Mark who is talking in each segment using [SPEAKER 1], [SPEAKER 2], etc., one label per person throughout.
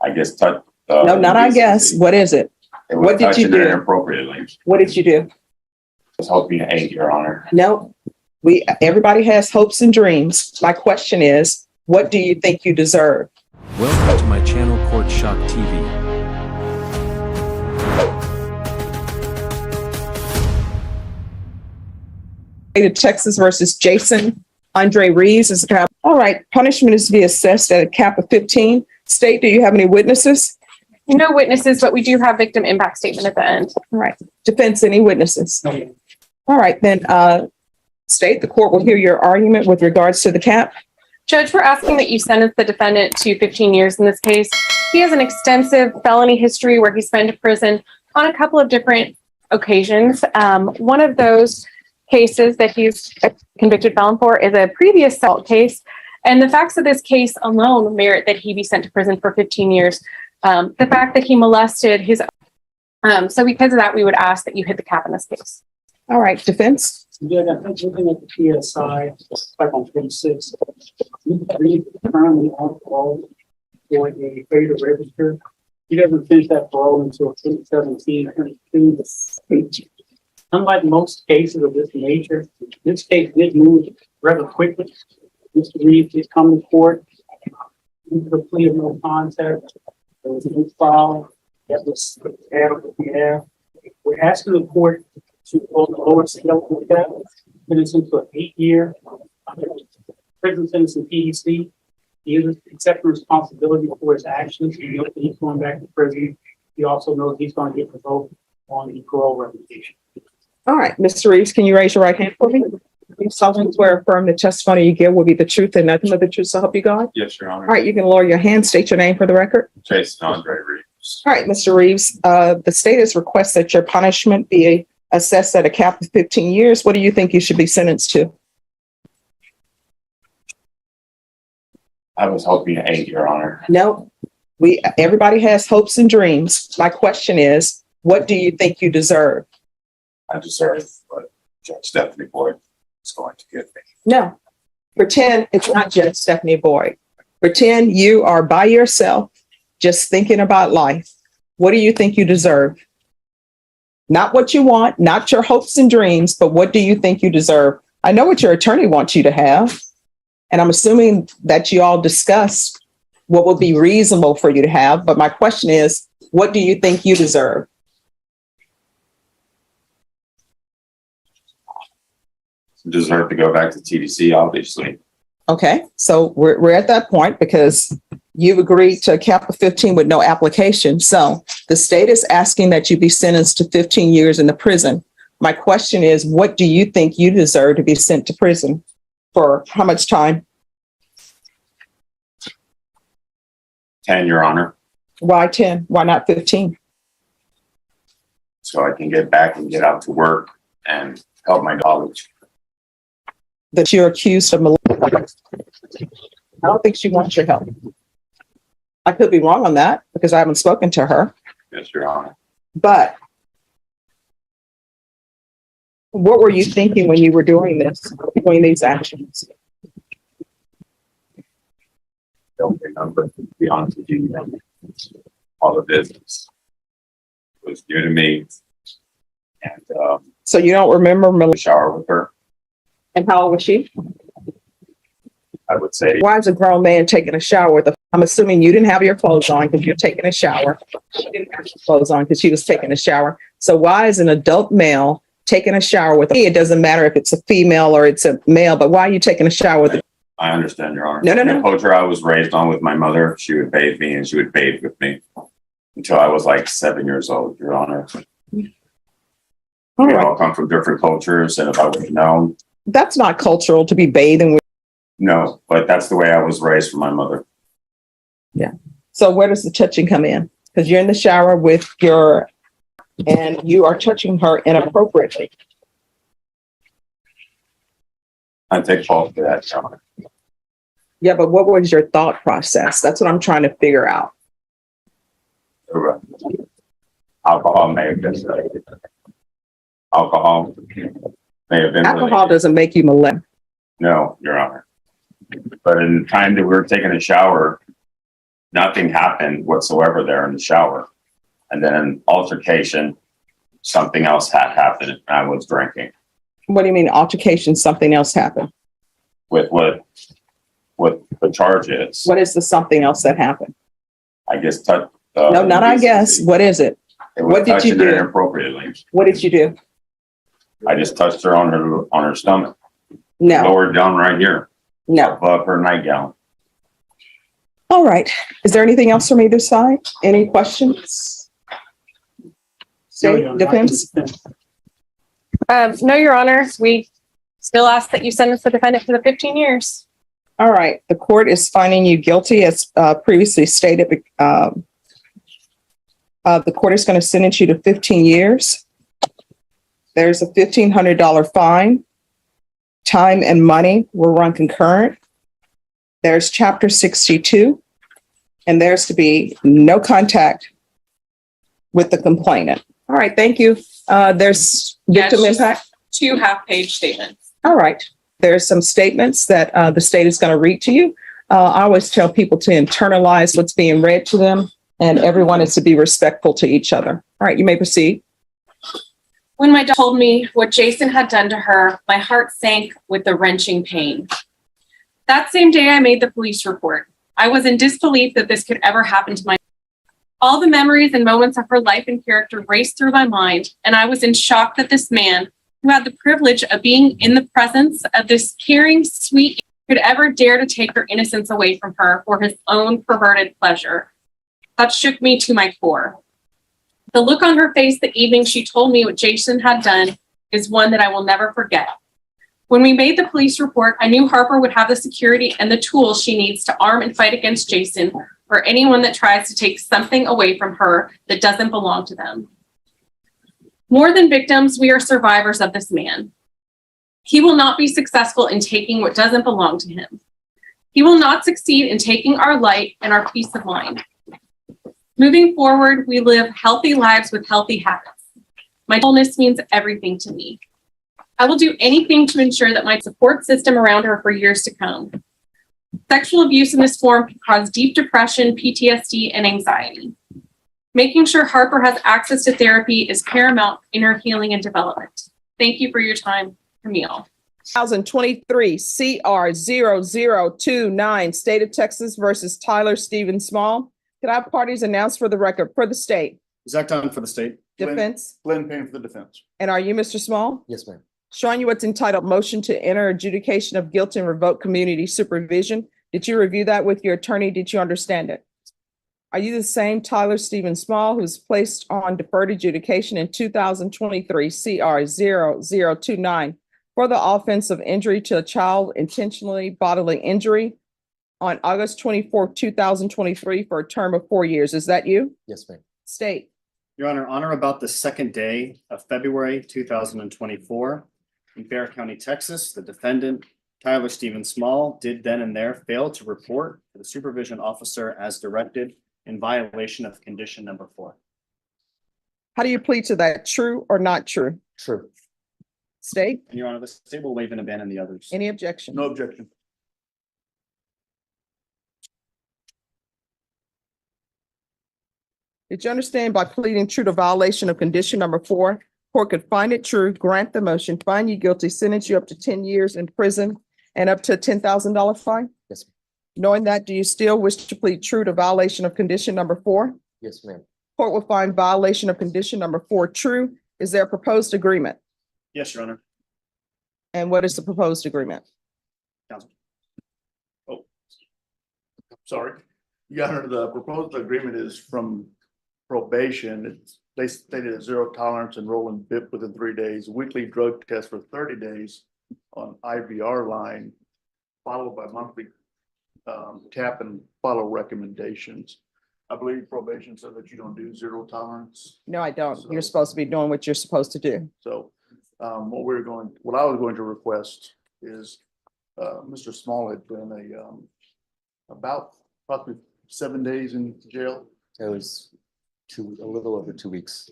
[SPEAKER 1] I guess touch.
[SPEAKER 2] No, not I guess. What is it? What did you do?
[SPEAKER 1] Inappropriately.
[SPEAKER 2] What did you do?
[SPEAKER 1] I was hoping to aid, Your Honor.
[SPEAKER 2] No, everybody has hopes and dreams. My question is, what do you think you deserve?
[SPEAKER 3] Welcome to my channel, Court Shock TV.
[SPEAKER 2] Texas versus Jason Andre Reeves is a cap. All right, punishment is to be assessed at a cap of 15. State, do you have any witnesses?
[SPEAKER 4] No witnesses, but we do have victim impact statement at the end.
[SPEAKER 2] All right. Defense, any witnesses? No. All right, then State, the court will hear your argument with regards to the cap.
[SPEAKER 4] Judge, we're asking that you sentence the defendant to 15 years in this case. He has an extensive felony history where he's been to prison on a couple of different occasions. One of those cases that he's a convicted felon for is a previous assault case. And the facts of this case alone merit that he be sent to prison for 15 years. The fact that he molested his so because of that, we would ask that you hit the cap in this case.
[SPEAKER 2] All right, defense.
[SPEAKER 5] Yeah, I think looking at the PSI, like on page 6, we currently on parole for a failure to register. He doesn't finish that parole until 2017, 2022. Unlike most cases of this nature, this case did move rather quickly. Mr. Reeves did come to court. Into the plea of no contest. There was a new file that was added with the air. We're asking the court to go the lower scale of the cap, sentence him to an 8-year prison sentence in PDC. He is accepting responsibility for his actions. He knows that he's going back to prison. He also knows he's going to get revoked on the parole revocation.
[SPEAKER 2] All right, Mr. Reeves, can you raise your right hand for me? You solemnly swear or affirm the testimony you give will be the truth and nothing but the truth, so help you God?
[SPEAKER 1] Yes, Your Honor.
[SPEAKER 2] All right, you can lower your hand, state your name for the record.
[SPEAKER 1] Jason Andre Reeves.
[SPEAKER 2] All right, Mr. Reeves, the state has requested that your punishment be assessed at a cap of 15 years. What do you think you should be sentenced to?
[SPEAKER 1] I was hoping to aid, Your Honor.
[SPEAKER 2] No, everybody has hopes and dreams. My question is, what do you think you deserve?
[SPEAKER 1] I deserve what Judge Stephanie Boyd is going to give me.
[SPEAKER 2] No, pretend it's not Judge Stephanie Boyd. Pretend you are by yourself, just thinking about life. What do you think you deserve? Not what you want, not your hopes and dreams, but what do you think you deserve? I know what your attorney wants you to have, and I'm assuming that you all discussed what would be reasonable for you to have. But my question is, what do you think you deserve?
[SPEAKER 1] Deserve to go back to TDC, obviously.
[SPEAKER 2] Okay, so we're at that point because you've agreed to a cap of 15 with no application. So the state is asking that you be sentenced to 15 years in the prison. My question is, what do you think you deserve to be sent to prison for? How much time?
[SPEAKER 1] 10, Your Honor.
[SPEAKER 2] Why 10? Why not 15?
[SPEAKER 1] So I can get back and get out to work and help my college.
[SPEAKER 2] That you're accused of molesting. I don't think she wants your help. I could be wrong on that because I haven't spoken to her.
[SPEAKER 1] Yes, Your Honor.
[SPEAKER 2] But what were you thinking when you were doing this, doing these actions?
[SPEAKER 1] Don't remember, to be honest with you. All the business was due to me. And
[SPEAKER 2] So you don't remember
[SPEAKER 1] shower with her,
[SPEAKER 2] and how old was she?
[SPEAKER 1] I would say.
[SPEAKER 2] Why is a grown man taking a shower with I'm assuming you didn't have your clothes on because you're taking a shower. She didn't have her clothes on because she was taking a shower. So why is an adult male taking a shower with It doesn't matter if it's a female or it's a male, but why are you taking a shower with
[SPEAKER 1] I understand, Your Honor.
[SPEAKER 2] No.
[SPEAKER 1] The culture I was raised on with my mother, she would bathe me and she would bathe with me until I was like 7 years old, Your Honor. We all come from different cultures, and if I would have known.
[SPEAKER 2] That's not cultural to be bathing with.
[SPEAKER 1] No, but that's the way I was raised from my mother.
[SPEAKER 2] Yeah. So where does the touching come in? Because you're in the shower with and you are touching her inappropriately.
[SPEAKER 1] I take fault for that, Your Honor.
[SPEAKER 2] Yeah, but what was your thought process? That's what I'm trying to figure out.
[SPEAKER 1] Alcohol may have been. Alcohol may have been.
[SPEAKER 2] Alcohol doesn't make you molest.
[SPEAKER 1] No, Your Honor. But in the time that we were taking a shower, Nothing happened whatsoever there in the shower. And then an altercation, something else had happened, and I was drinking.
[SPEAKER 2] What do you mean altercation? Something else happened?
[SPEAKER 1] With what the charge is.
[SPEAKER 2] What is the something else that happened?
[SPEAKER 1] I guess
[SPEAKER 2] No, not I guess. What is it? What did you do?
[SPEAKER 1] Inappropriately.
[SPEAKER 2] What did you do?
[SPEAKER 1] I just touched her on her stomach,
[SPEAKER 2] No,
[SPEAKER 1] lower down right here,
[SPEAKER 2] no.
[SPEAKER 1] above her nightgown.
[SPEAKER 2] All right. Is there anything else from either side? Any questions? State defense?
[SPEAKER 4] No, Your Honor, we still ask that you sentence the defendant to the 15 years.
[SPEAKER 2] All right. The court is finding you guilty as previously stated. The court is going to sentence you to 15 years. There's a $1,500 fine. Time and money will run concurrent. There's Chapter 62, and there's to be no contact with the complainant. All right, thank you. There's victim
[SPEAKER 4] Yes.
[SPEAKER 2] impact.
[SPEAKER 4] 2 half-page statements.
[SPEAKER 2] All right. There's some statements that the state is going to read to you. I always tell people to internalize what's being read to them, and everyone is to be respectful to each other. All right, you may proceed.
[SPEAKER 4] When my daughter told me what Jason had done to her, my heart sank with the wrenching pain. That same day, I made the police report. I was in disbelief that this could ever happen to my. All the memories and moments of her life and character raced through my mind, and I was in shock that this man, who had the privilege of being in the presence of this caring, sweet, could ever dare to take her innocence away from her for his own perverted pleasure. That shook me to my core. The look on her face the evening she told me what Jason had done is one that I will never forget. When we made the police report, I knew Harper would have the security and the tools she needs to arm and fight against Jason or anyone that tries to take something away from her that doesn't belong to them. More than victims, we are survivors of this man. He will not be successful in taking what doesn't belong to him. He will not succeed in taking our light and our peace of mind. Moving forward, we live healthy lives with healthy habits. My wholeness means everything to me. I will do anything to ensure that my support system around her for years to come. Sexual abuse in this form can cause deep depression, PTSD, and anxiety. Making sure Harper has access to therapy is paramount in her healing and development. Thank you for your time, Camille.
[SPEAKER 2] 2023 CR 0029, State of Texas versus Tyler Stephen Small. Can I have parties announced for the record for the state?
[SPEAKER 6] Zach Dunn for the state.
[SPEAKER 2] Defense?
[SPEAKER 6] Glenn Payne for the defense.
[SPEAKER 2] And are you Mr. Small?
[SPEAKER 6] Yes, ma'am.
[SPEAKER 2] Showing you what's entitled Motion to Enter Adjudication of Guilt and Revoke Community Supervision. Did you review that with your attorney? Did you understand it? Are you the same Tyler Stephen Small who's placed on deferred adjudication in 2023 CR 0029 for the offense of injury to a child, intentionally bodily injury on August 24, 2023 for a term of 4 years? Is that you?
[SPEAKER 6] Yes, ma'am.
[SPEAKER 2] State.
[SPEAKER 6] Your Honor, on or about the second day of February 2024 in Bear County, Texas, the defendant, Tyler Stephen Small, did then and there fail to report to the supervision officer as directed in violation of condition number 4.
[SPEAKER 2] How do you plead to that? True or not true?
[SPEAKER 6] True.
[SPEAKER 2] State.
[SPEAKER 6] And Your Honor, the state will waive and abandon the others.
[SPEAKER 2] Any objection?
[SPEAKER 6] No objection.
[SPEAKER 2] Did you understand by pleading true to violation of condition number 4, court could find it true, grant the motion, find you guilty, sentence you up to 10 years in prison and up to a $10,000 fine?
[SPEAKER 6] Yes, ma'am.
[SPEAKER 2] Knowing that, do you still wish to plead true to violation of condition number 4?
[SPEAKER 6] Yes, ma'am.
[SPEAKER 2] Court will find violation of condition number 4 true. Is there a proposed agreement?
[SPEAKER 6] Yes, Your Honor.
[SPEAKER 2] And what is the proposed agreement?
[SPEAKER 6] Counsel.
[SPEAKER 7] Sorry, Your Honor, the proposed agreement is from probation. They stated a 0 tolerance and roll and bip within 3 days, weekly drug test for 30 days on IVR line, followed by monthly tap and follow recommendations. I believe probation said that you don't do 0 tolerance.
[SPEAKER 2] No, I don't. You're supposed to be doing what you're supposed to do.
[SPEAKER 7] So what I was going to request is Mr. Small had been about possibly 7 days in jail.
[SPEAKER 8] It was a little over 2 weeks.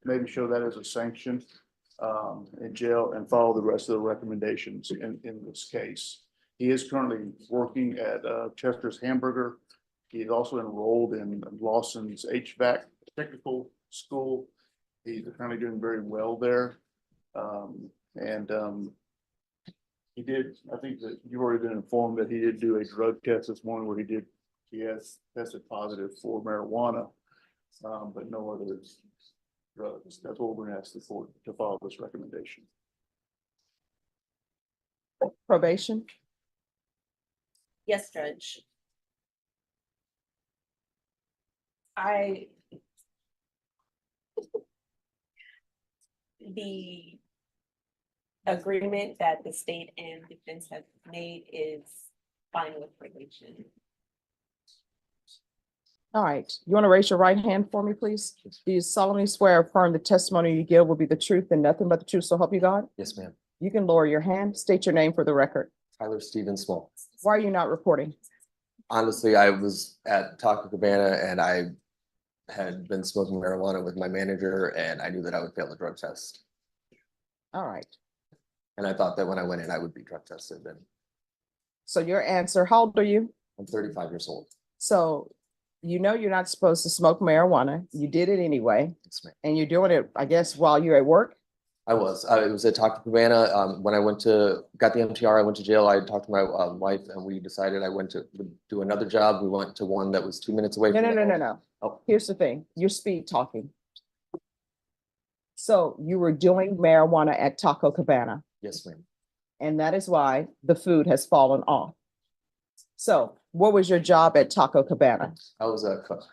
[SPEAKER 7] Maybe show that as a sanction in jail and follow the rest of the recommendations in this case. He is currently working at Chester's Hamburger He's also enrolled in Lawson's HVAC technical school. He's currently doing very well there. He did, I think that you've already been informed that he did do a drug test this morning where he has tested positive for marijuana, but no other drugs. That's what we're gonna ask the court to follow this recommendation.
[SPEAKER 2] Probation?
[SPEAKER 9] Yes, Judge. I. The agreement that the state and defense have made is fine with probation.
[SPEAKER 2] All right. You want to raise your right hand for me, please? Do you solemnly swear or affirm the testimony you give will be the truth and nothing but the truth, so help you God?
[SPEAKER 8] Yes, ma'am.
[SPEAKER 2] You can lower your hand. State your name for the record.
[SPEAKER 8] Tyler Steven Small.
[SPEAKER 2] Why are you not reporting?
[SPEAKER 8] Honestly, I was at Taco Cabana and I had been smoking marijuana with my manager and I knew that I would fail the drug test.
[SPEAKER 2] All right.
[SPEAKER 8] And I thought that when I went in, I would be drug tested. And
[SPEAKER 2] So your answer, how old are you?
[SPEAKER 8] I'm 35 years old.
[SPEAKER 2] So you know you're not supposed to smoke marijuana. You did it anyway,
[SPEAKER 8] Yes, ma'am.
[SPEAKER 2] and you're doing it, I guess, while you're at work?
[SPEAKER 8] I was. It was at Taco Cabana. When I got the MTR, I went to jail. I talked to my wife and we decided I went to do another job. We went to one that was 2 minutes away.
[SPEAKER 2] No,
[SPEAKER 8] from
[SPEAKER 2] no,
[SPEAKER 8] the
[SPEAKER 2] no,
[SPEAKER 8] home.
[SPEAKER 2] no, no.
[SPEAKER 8] Oh.
[SPEAKER 2] Here's the thing. You're speed talking. So you were doing marijuana at Taco Cabana,
[SPEAKER 8] Yes, ma'am.
[SPEAKER 2] and that is why the food has fallen off. So what was your job at Taco Cabana?
[SPEAKER 8] I was a cook.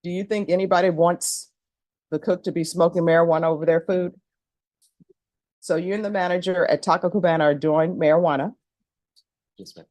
[SPEAKER 2] Do you think anybody wants the cook to be smoking marijuana over their food? So you and the manager at Taco Cabana are doing marijuana,
[SPEAKER 8] Yes, ma'am.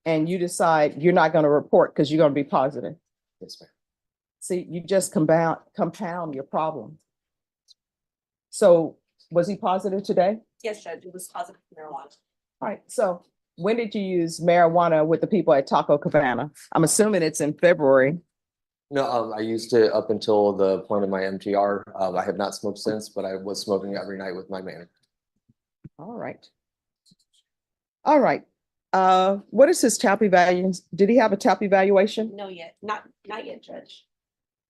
[SPEAKER 2] and you decide you're not going to report because you're going to be positive.
[SPEAKER 8] Yes, ma'am.
[SPEAKER 2] See, you just compound your problem. So was he positive today?
[SPEAKER 9] Yes, Judge, it was positive marijuana.
[SPEAKER 2] All right, so when did you use marijuana with the people at Taco Cabana? I'm assuming it's in February.
[SPEAKER 8] No, I used it up until the point of my MTR. I have not smoked since, but I was smoking every night with my manager.
[SPEAKER 2] All right. All right. What is his TAP evaluation? Did he have a TAP evaluation?
[SPEAKER 9] No, not yet, Judge.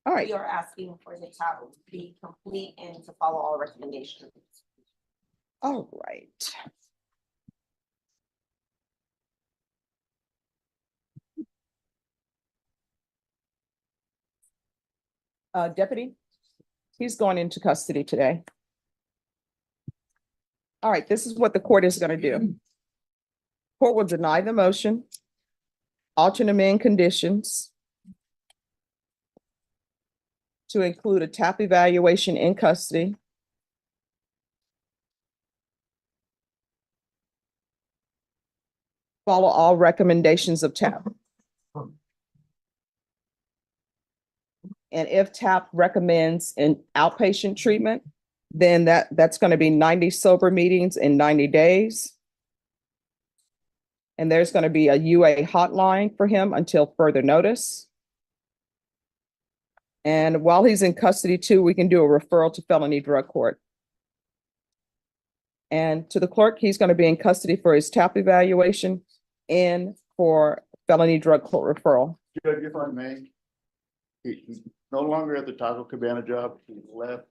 [SPEAKER 2] All right.
[SPEAKER 9] We are asking for the TAP to be complete and to follow all recommendations.
[SPEAKER 2] All right. Deputy, he's going into custody today. All right, this is what the court is going to do. Court will deny the motion, alternate amend conditions to include a TAP evaluation in custody, follow all recommendations of TAP. And if TAP recommends an outpatient treatment, then that's going to be 90 sober meetings in 90 days. And there's going to be a UA hotline for him until further notice. And while he's in custody too, we can do a referral to felony drug court. And to the clerk, he's going to be in custody for his TAP evaluation and for felony drug court referral.
[SPEAKER 7] Judge, if I may, he's no longer at the Taco Cabana job. He left.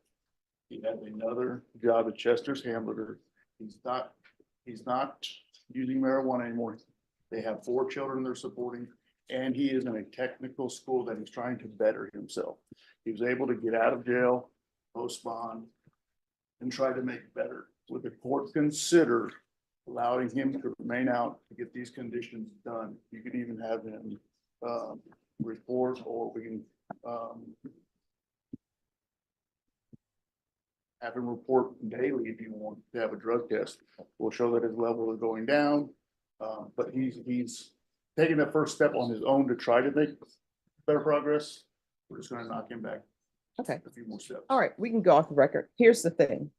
[SPEAKER 7] He has another job at Chester's Hamburger. He's not using marijuana anymore. They have 4 children they're supporting, and he is in a technical school that he's trying to better himself. He was able to get out of jail, post bond, and try to make better. Would the court consider allowing him to remain out to get these conditions done? You could even have him report, or we can have him report daily if you want to have a drug test. We'll show that his level is going down, but he's taking the first step on his own to try to make better progress. We're just going to knock him back
[SPEAKER 2] Okay.
[SPEAKER 7] a few more steps.
[SPEAKER 2] All right, we can go off the record. Here's the thing.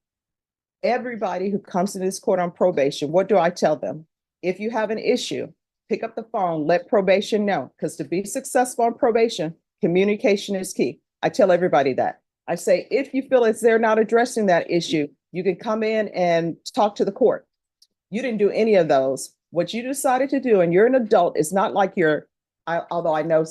[SPEAKER 2] Everybody who comes to this court on probation, what do I tell them? If you have an issue, pick up the phone, let probation know, because to be successful on probation, communication is key. I tell everybody that. I say, if you feel as they're not addressing that issue, you can come in and talk to the court. You didn't do any of those. what you decided to do, and you're an adult, it's not like although I know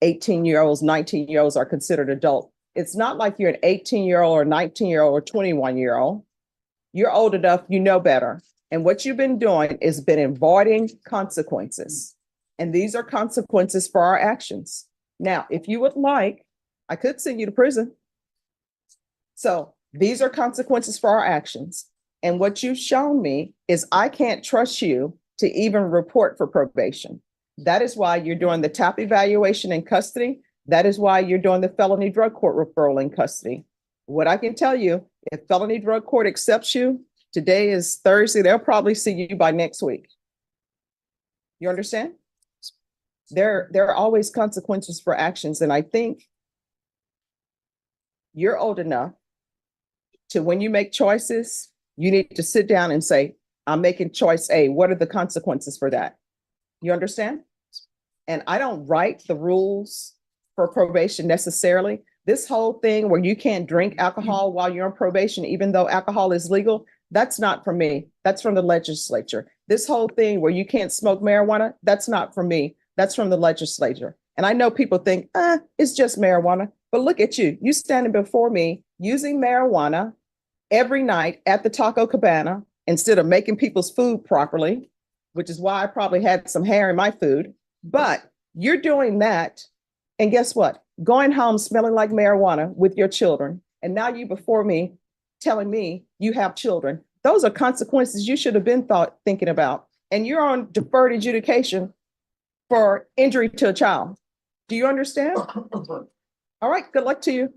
[SPEAKER 2] 18-year-olds, 19-year-olds are considered adult. It's not like you're an 18-year-old or 19-year-old or 21-year-old. You're old enough, you know better. And what you've been doing is been avoiding consequences. And these are consequences for our actions. Now, if you would like, I could send you to prison. So these are consequences for our actions. And what you've shown me is I can't trust you to even report for probation. That is why you're doing the TAP evaluation in custody. That is why you're doing the felony drug court referral in custody. What I can tell you, if felony drug court accepts you, today is Thursday, they'll probably see you by next week. You understand? There are always consequences for actions. And I think you're old enough to, when you make choices, you need to sit down and say, I'm making choice A. What are the consequences for that? You understand? And I don't write the rules for probation necessarily. This whole thing where you can't drink alcohol while you're on probation, even though alcohol is legal, that's not from me. That's from the legislature. This whole thing where you can't smoke marijuana, that's not from me. That's from the legislature. And I know people think, it's just marijuana. But look at you. You standing before me using marijuana every night at the Taco Cabana instead of making people's food properly, which is why I probably had some hair in my food. But you're doing that. And guess what? Going home smelling like marijuana with your children. And now you before me telling me you have children. Those are consequences you should have been thinking about. And you're on deferred adjudication for injury to a child. Do you understand? All right, good luck to you.